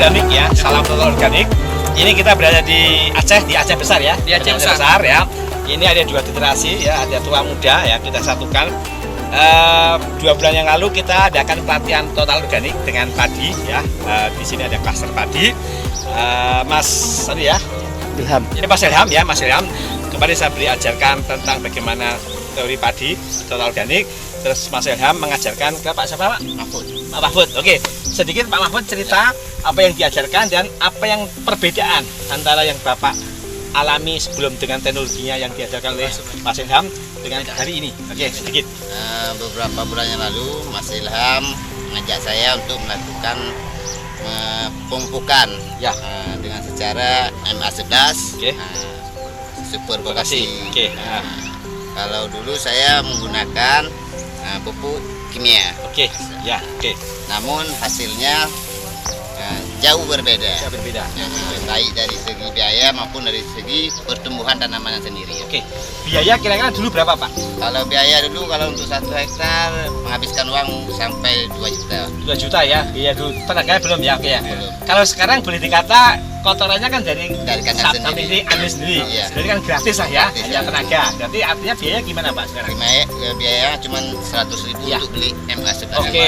organik ya, salam total organik. Ini kita berada di Aceh Besar ya. Di Aceh Besar ya. Ini ada 2 generasi ya, ada tua muda ya, kita satukan. 2 bulan yang lalu kita adakan pelatihan total organik dengan padi ya. Di sini ada klaster padi. Mas tadi ya, Ilham. ini Mas Ilham ya, Mas Ilham. Kemarin saya beri ajarkan tentang bagaimana teori padi total organik. Terus Mas Ilham mengajarkan ke Pak siapa Pak? Mahfud. Pak Mahfud. Oke, sedikit Pak Mahfud cerita apa yang diajarkan dan apa yang perbedaan antara yang Bapak alami sebelum dengan teknologinya yang diajarkan oleh Mas Ilham dengan hari ini. Oke, sedikit. Beberapa bulan yang lalu Mas Ilham mengajak saya untuk melakukan pemupukan Ya. dengan secara MA11 Oke. super vokasi. Oke. Kalau dulu saya menggunakan pupuk kimia, Oke. Ya, oke. namun hasilnya jauh berbeda. Bisa berbeda. Baik dari segi biaya maupun dari segi pertumbuhan tanamannya sendiri. Oke. Biaya kira-kira dulu berapa, Pak? Kalau biaya dulu kalau untuk 1 hektar menghabiskan uang sampai 2 juta. 2 juta ya. Biaya dulu. Tenaganya belum ya, oke ya. Belum. Kalau sekarang boleh dikata kotorannya kan dari kandang sapi sendiri. ambil sendiri. Iya. Jadi kan gratis lah ya, Gratis, hanya ya. tenaga. Berarti artinya biaya gimana, Pak, sekarang? Biaya cuma 100.000 Ya. untuk beli MA11. Oke.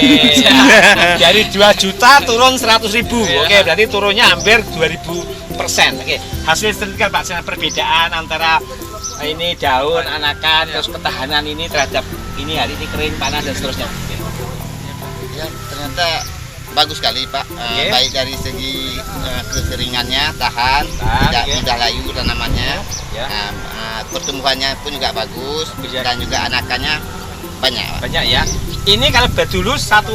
Dari 2 juta turun 100.000. Oke, berarti turunnya hampir 2000%. Oke. Hasil statistikan Pak, sekarang perbedaan antara ini daun, anakan, terus ketahanan ini terhadap ini hari ini kering, panas dan seterusnya. Oke. Ya, ternyata bagus sekali Pak. Oke. Baik dari segi kekeringannya tahan, tidak oke. mudah layu tanamannya. Ya. Pertumbuhannya pun juga bagus Bisa. dan juga anakannya banyak Pak. Banyak ya. Ini kalau dulu 1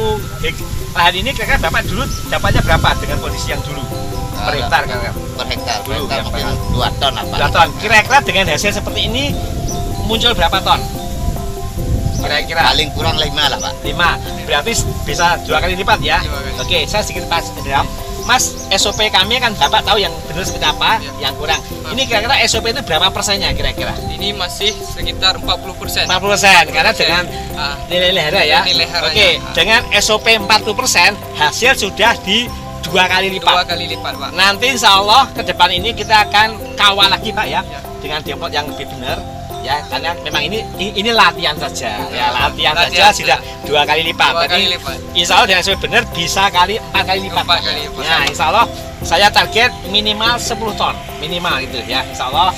lahan ini kira-kira Bapak dulu dapatnya berapa dengan kondisi yang dulu? Per hektar kira-kira. Per hektar, Dulu, ya, mungkin Pak. 2 ton apa. 2 ton. Kira-kira dengan hasil seperti ini muncul berapa ton? Kira-kira Paling kurang 5 lah Pak. 5. Berarti bisa 2 kali lipat ya. 2 kali. Oke, saya sedikit Mas Indra. Mas, SOP kami kan Bapak tahu yang benar seperti apa, yang kurang. Ini kira-kira SOP itu berapa persennya kira-kira? Ini masih sekitar 40%. 40%, karena dengan nilai hara ya. Nilai haranya. Oke, dengan SOP 40%, hasil sudah di 2 kali 2 lipat. kali lipat, Pak. Nanti insya Allah ke depan ini kita akan kawal lagi Pak ya, Ya. dengan depot yang lebih benar ya, karena memang ini latihan saja ya, latihan Latihan saja sudah 2 kali lipat. 2 Jadi kali lipat. insya Allah dengan SOP benar bisa 4 kali lipat. 4 kali lipat. Nah, insya Allah saya target minimal 10 ton minimal gitu ya, insya Allah.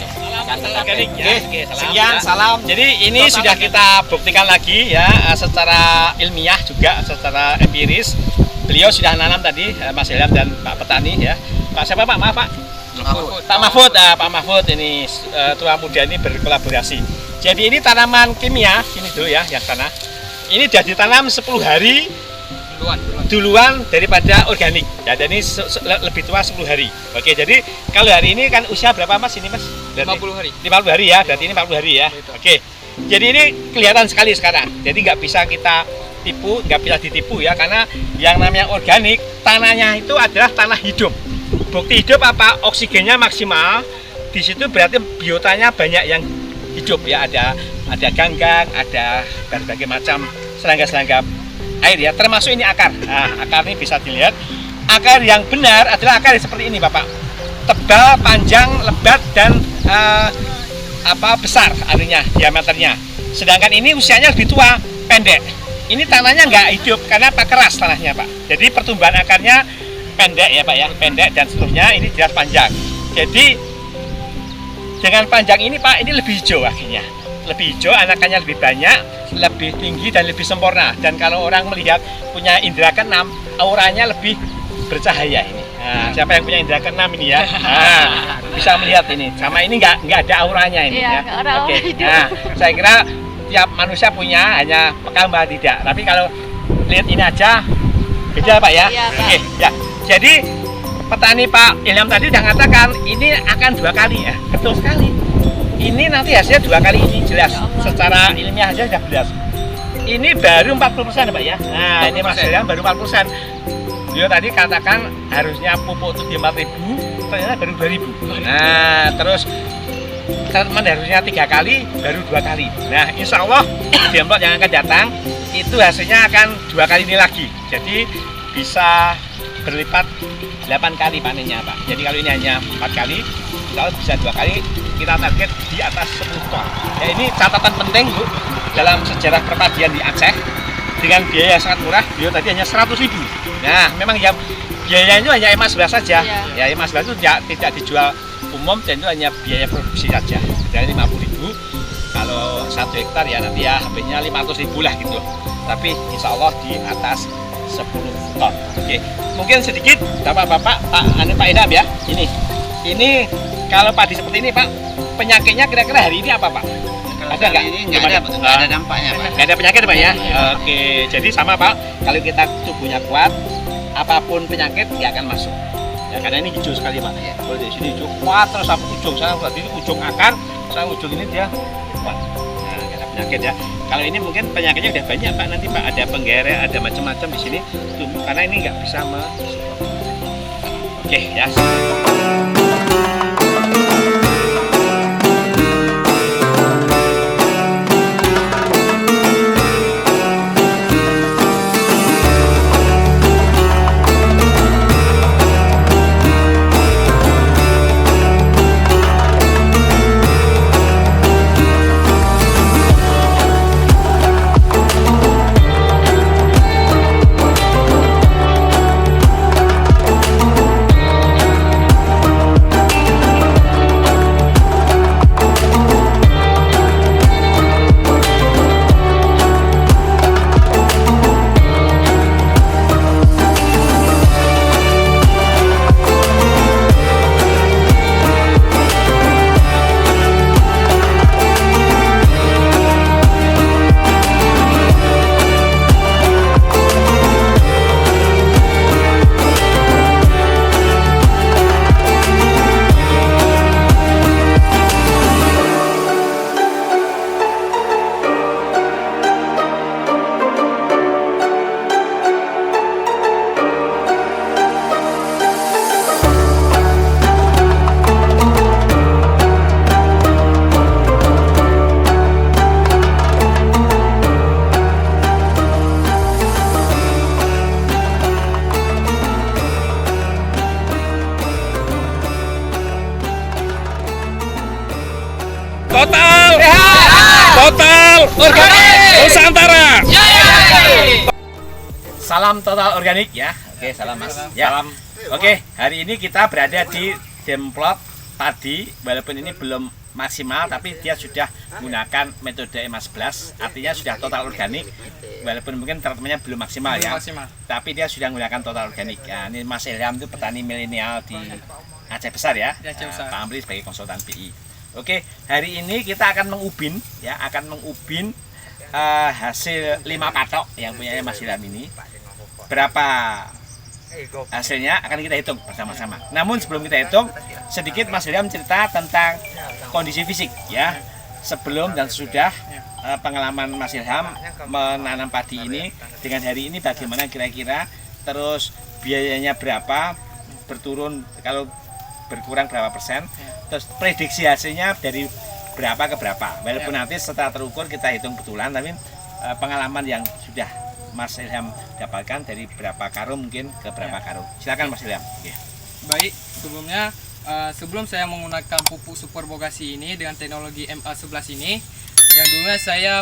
organik ya. Oke, Oke, salam. sekian salam. Jadi ini sudah kita buktikan lagi ya, secara ilmiah juga, secara empiris. Beliau sudah nanam tadi, Mas Ilham dan Pak Petani ya. Pak siapa Pak? Maaf Pak. Pak Mahfud, Pak Mahfud ini tua muda ini berkolaborasi. Jadi ini tanaman kimia, ini dulu ya, yang sana. Ini sudah ditanam 10 hari duluan daripada organik. Ya, dan ini lebih tua 10 hari. Oke, jadi kalau hari ini kan usia berapa Mas ini Mas? Berarti 50 hari. 50 hari ya, berarti ini 50 hari ya. Oke. Jadi ini kelihatan sekali sekarang. Jadi nggak bisa kita tipu, nggak bisa ditipu ya, karena yang namanya organik, tanahnya itu adalah tanah hidup. Bukti hidup apa? Oksigennya maksimal. Di situ berarti biotanya banyak yang hidup ya, ada ganggang, ada berbagai macam serangga-serangga air ya, termasuk ini akar. Nah, akar ini bisa dilihat. Akar yang benar adalah akar yang seperti ini Bapak. Tebal, panjang, lebat dan besar artinya diameternya. Sedangkan ini usianya lebih tua, pendek. Ini tanahnya nggak hidup karena keras tanahnya Pak. Jadi pertumbuhan akarnya pendek ya Pak ya, pendek dan seterusnya. Ini jelas panjang. Jadi dengan panjang ini Pak, ini lebih hijau akhirnya. Lebih hijau, anakannya lebih banyak, lebih tinggi dan lebih sempurna. Dan kalau orang melihat punya indera keenam, auranya lebih bercahaya ini. Nah, siapa yang punya indera keenam ini ya? Nah, bisa melihat ini. Sama ini nggak ada auranya ini ya. Iya, nggak ada aura Oke. hidup. Nah, saya kira tiap manusia punya, hanya Mbak tidak. Tapi kalau lihat ini aja beda Pak ya. Iya, Pak. Oke, ya. Jadi petani Pak Ilham tadi sudah mengatakan ini akan 2 kali ya. Betul sekali. Ini nanti hasilnya 2 kali ini jelas. Secara ilmiah aja sudah jelas. Ini baru 40% Pak ya. Nah, ini Mas Ilham baru 40%. Beliau tadi katakan harusnya pupuk itu di 4.000, ternyata baru 2.000. Nah, terus teman harusnya 3 kali, baru 2 kali. Nah, insya Allah di tempat yang akan datang itu hasilnya akan 2 kali ini lagi. Jadi bisa berlipat 8 kali panennya Pak. Jadi kalau ini hanya 4 kali, kalau bisa 2 kali, kita target di atas 10 ton. Ya ini catatan penting Bu, dalam sejarah perpadian di Aceh, dengan biaya yang sangat murah, beliau tadi hanya 100.000. Nah, memang ya biayanya itu hanya emas 11 saja. Ya emas 11 itu tidak dijual umum dan itu hanya biaya produksi saja. Dari 50.000, kalau 1 hektar ya nanti ya habisnya 500.000 lah gitu. Tapi insya Allah di atas 10 ton. Oke, mungkin sedikit Bapak-bapak, Pak Idam ya. Ini kalau padi seperti ini Pak, penyakitnya kira-kira hari ini apa Pak? Ada nggak? Ini nggak ada dampaknya Pak. Nggak ada penyakit Pak ya? Oke, jadi sama Pak, kalau kita tubuhnya kuat, apapun penyakit nggak akan masuk. Ya, karena ini hijau sekali Pak. Kalau di sini hijau kuat terus sampai ujung sana, berarti ini ujung akar, sampai ujung ini dia kuat. Nah, nggak ada penyakit ya. Kalau ini mungkin penyakitnya udah banyak Pak, nanti Pak ada penggeret, ada macam-macam di sini, karena ini nggak bisa masuk. Oke ya. Total organik Nusantara. Salam total organik ya. Oke, salam Mas. Ya. Salam. Oke, hari ini kita berada di Demplot padi, walaupun ini belum maksimal tapi dia sudah menggunakan metode emas 11, artinya sudah total organik, walaupun mungkin treatmentnya belum maksimal ya. Tapi dia sudah menggunakan total organik. Ya, ini Mas Ilham itu petani milenial di Aceh Besar ya. Pak Amri sebagai konsultan PI. Oke, hari ini kita akan mengubin ya, hasil 5 patok yang punya Mas Ilham ini. Berapa hasilnya akan kita hitung bersama-sama. Namun sebelum kita hitung, sedikit Mas Ilham cerita tentang kondisi fisik ya. Sebelum dan sesudah pengalaman Mas Ilham menanam padi ini dengan hari ini bagaimana kira-kira, terus biayanya berapa, berturun kalau berkurang berapa persen, terus prediksi hasilnya dari berapa ke berapa. Walaupun nanti setelah terukur kita hitung betulan, tapi pengalaman yang sudah Mas Ilham dapatkan dari berapa karung mungkin ke berapa karung. Silakan Mas Ilham. Baik, sebelum saya menggunakan pupuk superbogasi ini dengan teknologi MA11 ini, yang dulunya saya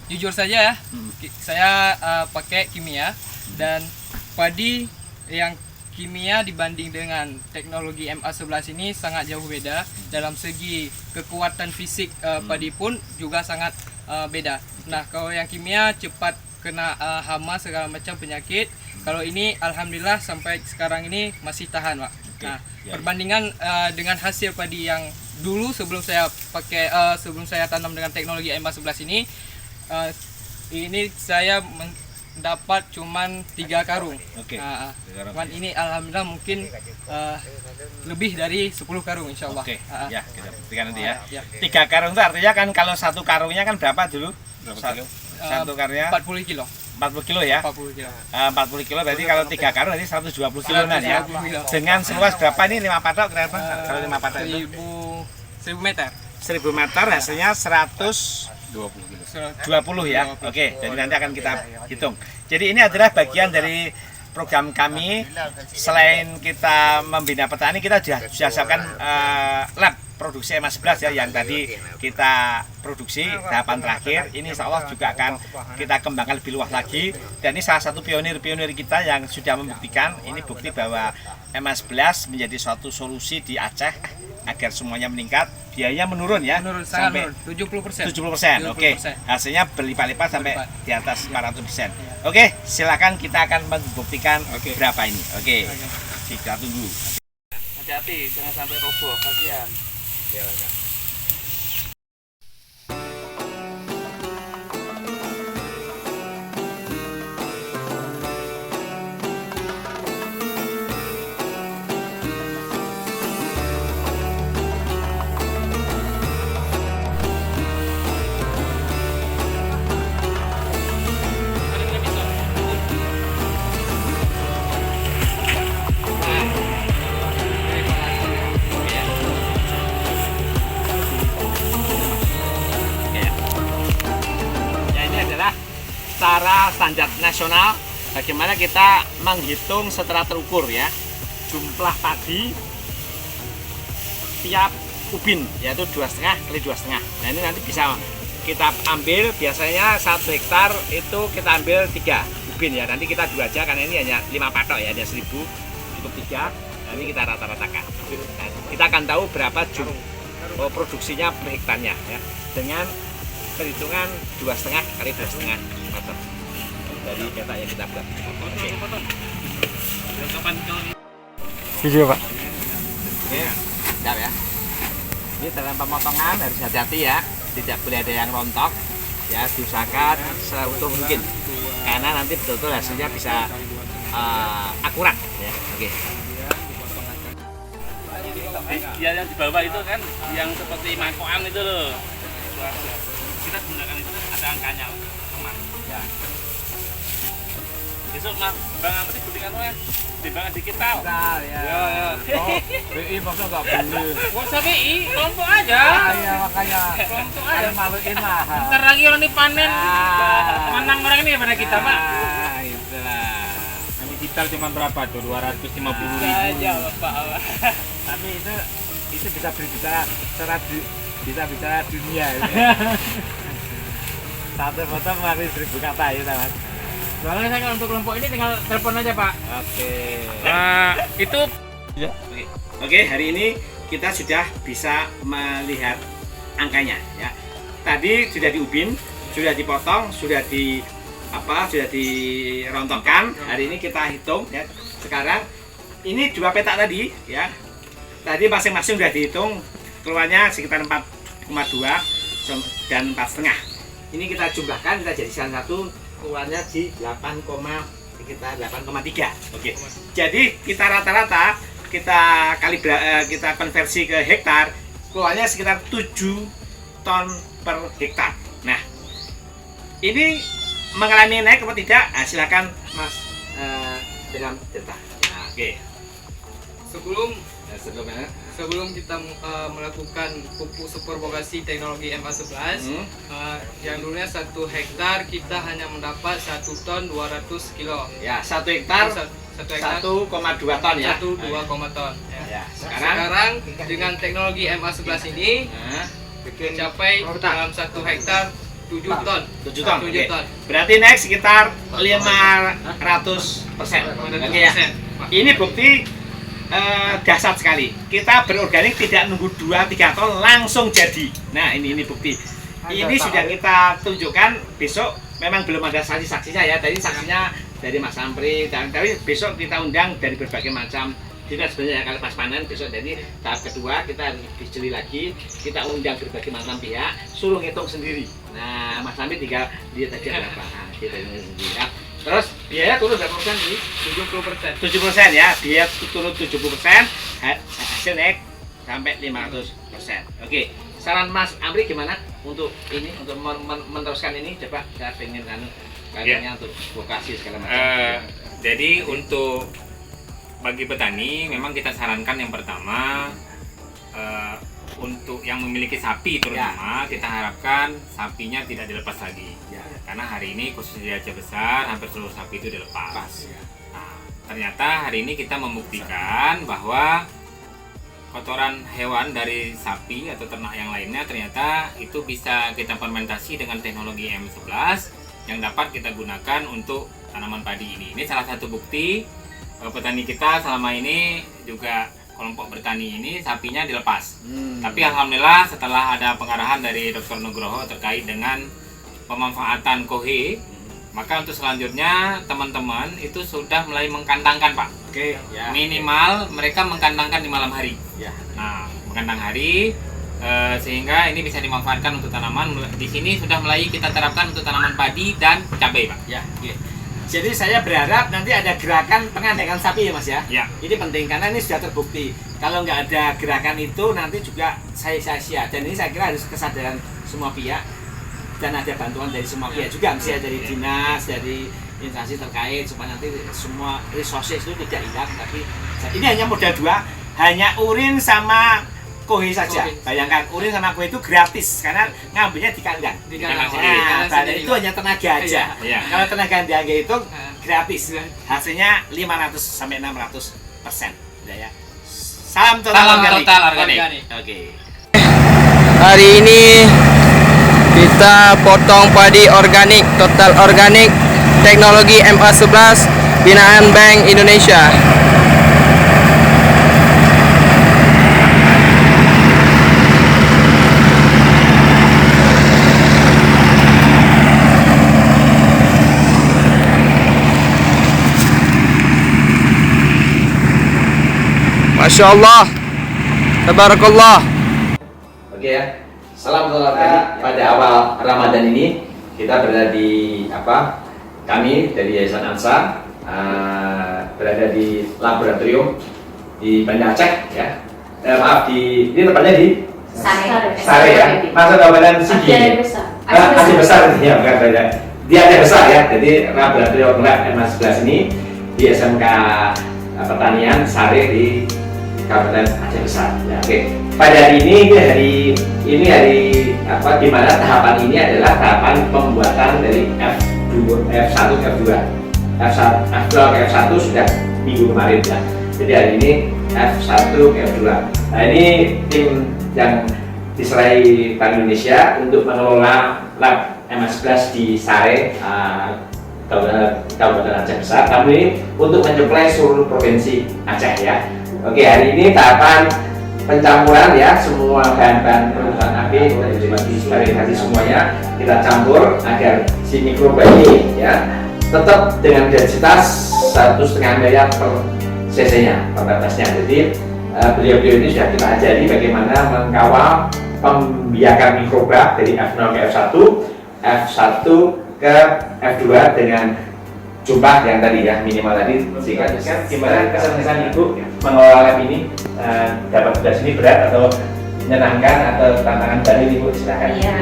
jujur saja ya, saya pakai kimia, dan padi yang kimia dibanding dengan teknologi MA11 ini sangat jauh beda. Dalam segi kekuatan fisik padi pun juga sangat beda. Nah, kalau yang kimia cepat kena hama segala macam penyakit. Kalau ini alhamdulillah sampai sekarang ini masih tahan, Pak. Nah, perbandingan dengan hasil padi yang dulu sebelum saya tanam dengan teknologi MA11 ini saya dapat cuman 3 karung. Cuman ini alhamdulillah mungkin lebih dari 10 karung insyaallah. Ya, kita buktikan nanti ya. 3 karung itu artinya kan kalau 1 karungnya kan berapa dulu? Berapa kilo? 1 karungnya 40 kilo. 40 kilo ya? 40 kilo. 40 kilo berarti kalau 3 karung berarti 120 kiloan ya. Dengan seluas berapa ini 5 patok berapa? Kalau 5 patok itu 1000 meter. 1000 meter hasilnya 120 ya. Oke, jadi nanti akan kita hitung. Jadi ini adalah bagian dari program kami selain kita membina petani, kita sudah siapkan lab produksi MA11 ya, yang tadi kita produksi tahapan terakhir. Ini insya Allah juga akan kita kembangkan lebih luas lagi, dan ini salah satu pionir-pionir kita yang sudah membuktikan, ini bukti bahwa MA11 menjadi suatu solusi di Aceh agar semuanya meningkat, biayanya menurun ya, Menurun, sangat sampai menurun, 70%. Oke, hasilnya berlipat-lipat sampai di atas 400%. Oke, silakan, kita akan membuktikan berapa ini. Oke, kita tunggu. Hati-hati, jangan sampai roboh, kasihan. Ya, ini adalah cara standar nasional bagaimana kita menghitung setelah terukur ya jumlah padi tiap ubin, yaitu 2,5 kali 2,5. Nah, ini nanti bisa kita ambil, biasanya 1 hektar itu kita ambil 3 ubin ya, nanti kita 2 aja karena ini hanya 5 patok ya, hanya 1000 cukup 3. Nah, ini kita rata-ratakan. Nah, kita akan tahu berapa produksinya per hektarnya ya, dengan perhitungan 2,5 kali 2,5 meter dari peta yang kita buat. Oke. Video Pak. Ini, bentar ya. Ini dalam pemotongan harus hati-hati ya, tidak boleh ada yang rontok ya, diusahakan seutuh mungkin karena nanti betul-betul hasilnya bisa akurat ya. Oke. Ya, yang di bawah itu kan yang seperti mangkokan itu loh. Kita gunakan itu ada angkanya, teman. Ya. Besok Bang Amri guntingan ya, timbangan dikit tau. Ya. Oh, BI maksudnya nggak boleh. Gak usah BI, kelompok aja. Iya makanya. Kelompok aja. Maluin lah. Ntar lagi orang ini panen, menang orang ini daripada kita Pak. Itulah. Kami digital cuma berapa tuh? 250.000. Aja Bapak. Tapi itu bisa berbicara bisa bicara dunia ini. Satu foto mengaruhi 1000 kata ya teman. Soalnya saya kalau untuk kelompok ini tinggal telepon aja Pak. Oke. Itu Oke, hari ini kita sudah bisa melihat angkanya ya. Tadi sudah diubin, sudah dipotong, sudah dirontokkan. Hari ini kita hitung ya. Sekarang ini 2 petak tadi ya. Tadi masing-masing sudah dihitung, keluarnya sekitar 4,2 dan 4,5. Ini kita jumlahkan, kita jadikan satu, keluarnya di 8,3. Oke. Jadi kita rata-rata kita kita konversi ke hektar, keluarnya sekitar 7 ton per hektar. Nah, ini mengalami naik atau tidak? Nah, silakan Mas dengan cerita. Nah, oke. Sebelum kita melakukan pupuk superbogasi teknologi MA11, yang dulunya 1 hektar kita hanya mendapat 1 ton 200 kilo. Ya, 1 hektar 1,2 ton ya. 1,2 ton. Ya, Sekarang dengan teknologi MA11 ini mencapai dalam 1 hektar 7 ton. 7 ton. 7 Oke. ton. Berarti naik sekitar 500%. Oke ya. Ini bukti dahsyat sekali. Kita berorganik tidak nunggu 2-3 ton langsung jadi. Nah, ini bukti. Ini sudah kita tunjukkan. Besok memang belum ada saksi-saksinya ya. Tadi saksinya dari Mas Amri, tapi besok kita undang dari berbagai macam dinas sebenarnya kalau pas panen. Besok jadi tahap kedua kita diceli lagi, kita undang berbagai macam pihak, suruh ngitung sendiri. Nah, Mas Amri tinggal lihat aja berapa. Nah, kita hitung sendiri ya. Terus biaya turun berapa persen sih? 70%. 70% ya, biaya turun 70%, hasil naik sampai 500%. Oke, saran Mas Amri gimana untuk ini, untuk meneruskan ini? Coba saya pengen kayaknya untuk vokasi segala macam. Jadi untuk bagi petani memang kita sarankan yang pertama untuk yang memiliki sapi terutama kita harapkan sapinya tidak dilepas lagi. Karena hari ini khususnya di Aceh Besar hampir seluruh sapi itu dilepas. Nah, ternyata hari ini kita membuktikan bahwa kotoran hewan dari sapi atau ternak yang lainnya ternyata itu bisa kita fermentasi dengan teknologi M11 yang dapat kita gunakan untuk tanaman padi ini. Ini salah satu bukti petani kita selama ini juga kelompok bertani ini sapinya dilepas. Tapi alhamdulillah setelah ada pengarahan dari Dr. Nugroho terkait dengan pemanfaatan kohe, maka untuk selanjutnya teman-teman itu sudah mulai mengkandangkan, Pak. Oke, ya. Minimal mereka mengkandangkan di malam hari. Ya. Nah, mengkandang hari sehingga ini bisa dimanfaatkan untuk tanaman. Di sini sudah mulai kita terapkan untuk tanaman padi dan cabai, Pak. Ya, oke. Jadi saya berharap nanti ada gerakan pengandengan sapi ya Mas ya. Ya. Ini penting karena ini sudah terbukti. Kalau nggak ada gerakan itu nanti juga saya sia-sia. Dan ini saya kira harus kesadaran semua pihak dan ada bantuan dari semua pihak juga, misalnya dari dinas, dari instansi terkait supaya nanti semua resources itu tidak hilang. Tapi ini hanya modal 2, hanya urin sama kohe saja. Kohe. Bayangkan urin sama kohe itu gratis karena ngambilnya di kandang. Di kandang kandang. sendiri. Nah, Kandang berarti sendiri, itu Pak. hanya tenaga aja. Iya. Kalau tenaga diangga itu gratis. Iya. Hasilnya 500 sampai 600%. Udah ya. Salam total Salam organik. total organik. Organik. Oke. Hari ini kita potong padi organik, total organik, teknologi MA11 binaan Bank Indonesia. Masya Allah, tabarakallah. Oke ya, salam total organik. Pada awal Ramadan ini kita berada di kami dari Yayasan Ansa berada di laboratorium di Banda Aceh ya. Maaf ini tempatnya di Sare ya. Masa Kabupaten Sigi. Aceh besar ya, bukan beda. Di Aceh besar ya. Jadi laboratorium lab MA11 ini di SMK Pertanian Sare di Kabupaten Aceh Besar. Ya, oke. Pada hari ini di mana tahapan ini adalah tahapan pembuatan dari F1 ke F2. F2 ke F1 sudah minggu kemarin ya. Jadi hari ini F1 ke F2. Nah, ini tim yang diserai Bank Indonesia untuk mengelola lab MA11 di Sare, Kabupaten Aceh Besar. Kami ini untuk menyuplai seluruh provinsi Aceh ya. Oke, hari ini tahapan pencampuran ya, semua bahan-bahan perusahaan AB sterilisasi semuanya kita campur agar si mikroba ini ya tetap dengan densitas 1,5 miliar per cc-nya, per tetesnya. Jadi beliau-beliau ini sudah kita ajari bagaimana mengkawal pembiakan mikroba dari F0 ke F1, F1 ke F2 dengan jumlah yang tadi ya, minimal tadi. Sehingga gimana kesan-kesan Ibu mengelola lab ini, dapat tugas ini berat atau menyenangkan atau tantangan baru Ibu, silakan. Iya,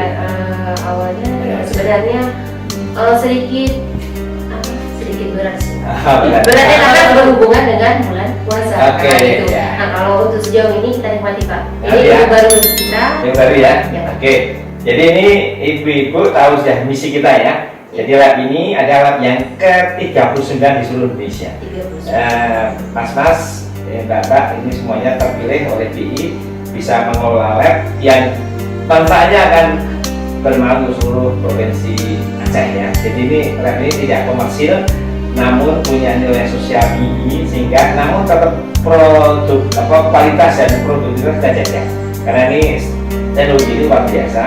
awalnya sebenarnya sedikit berat sih. Beratnya karena berhubungan dengan bulan puasa. Oke, gitu. ya. Nah, kalau untuk sejauh ini kita nikmati Pak. Ini Ya. yang baru untuk kita. Yang baru ya? Ya. Oke. Jadi ini Ibu-ibu tahu sudah misi kita ya. Jadi lab ini adalah lab yang ke-39 di seluruh Indonesia. 30. Mas-mas, Mbak-mbak, ini semuanya terpilih oleh BI bisa mengelola lab yang manfaatnya akan bermanfaat untuk seluruh provinsi Aceh ya. Jadi ini lab ini tidak komersil, namun punya nilai sosial tinggi sehingga namun tetap produk kualitas dan produktivitas kita jaga. Karena ini teknologi ini luar biasa.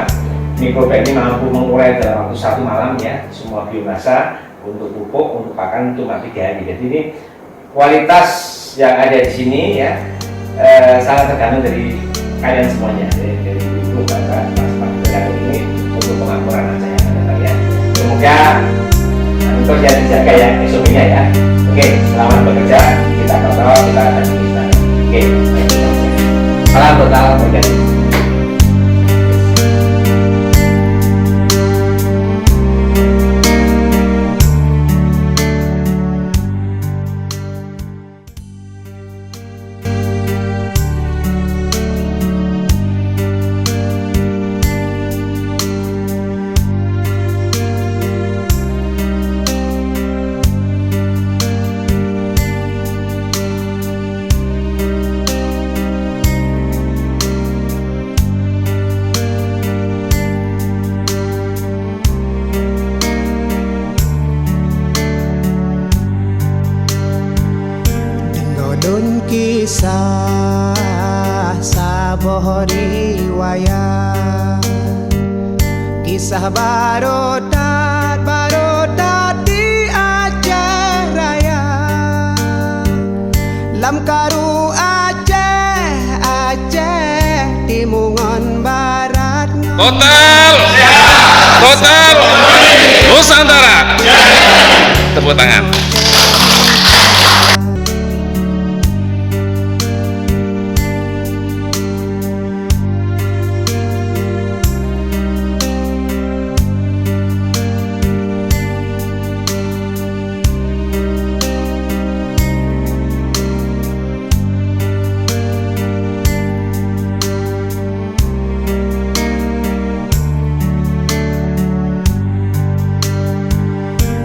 Mikroba ini mampu mengurai dalam waktu 1 malam ya semua biomasa untuk pupuk, untuk pakan, untuk 3 hari. Jadi ini kualitas yang ada di sini ya sangat tergantung dari kalian semuanya, dari ibu, bapak, mas ini untuk pengakuran Aceh yang ada ya. Semoga untuk jaga ya SOP-nya ya. Oke, selamat bekerja, kita total, kita akan kita. Oke, salam total organik. saboh riwayat kisah barodat di Aceh Raya lam karu Aceh Timungan Barat Total Nusantara. Tepuk tangan.